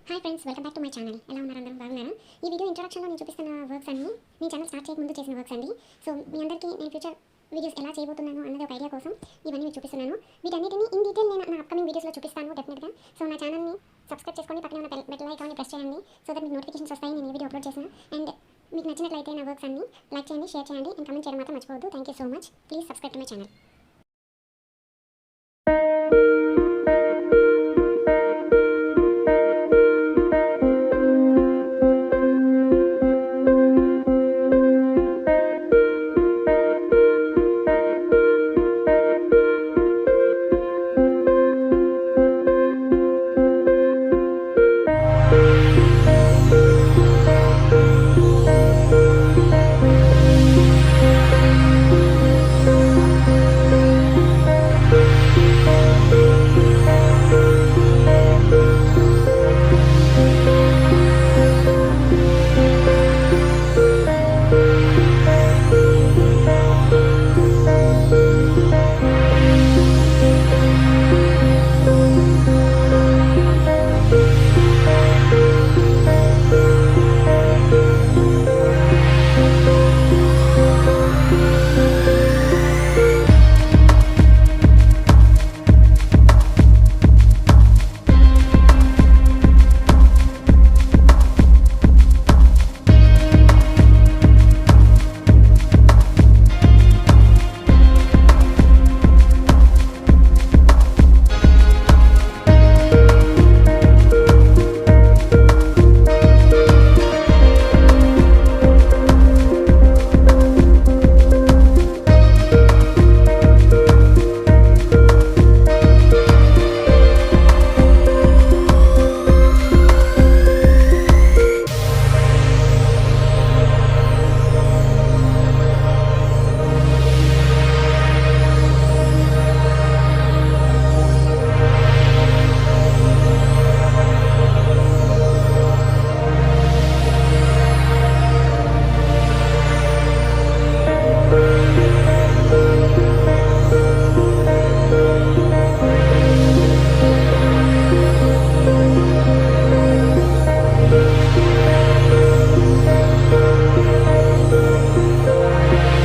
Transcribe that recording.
Hi friends, welcome back to my channel. ఎలా ఉన్నారు? అందరూ బాగున్నారా? ఈ వీడియో ఇంట్రొడక్షన్లో నేను చూపిస్తున్న వర్క్స్ అన్ని మీ ఛానల్ స్టార్ట్ చేయకముందు చేసిన వర్క్స్ అండి. సో మీ అందరికీ నేను ఫ్యూచర్ వీడియోస్ ఎలా చేయబోతున్నాను అన్నది ఒక ఐడియా కోసం ఇవన్నీ మీకు చూపిస్తున్నాను. వీటన్నిటిని ఇన్ డీటెయిల్ నేను నా అప్కమింగ్ వీడియోస్లో చూపిస్తాను డెఫినెట్గా. సో నా ఛానల్ని సబ్స్క్రైబ్ చేసుకోండి, పక్కన ఉన్న బెల్ ఐకాన్ని ప్రెస్ చేయండి. సో దట్ మీకు నోటిఫికేషన్స్ వస్తాయి నేను ఈ వీడియో అప్లోడ్ చేసిన. అండ్ మీకు నచ్చినట్లయితే నా వర్క్స్ అన్ని లైక్ చేయండి, షేర్ చేయండి అండ్ కమెంట్ చేయడం మాత్రం మర్చిపోవద్దు. Thank you so much. Please subscribe to my channel.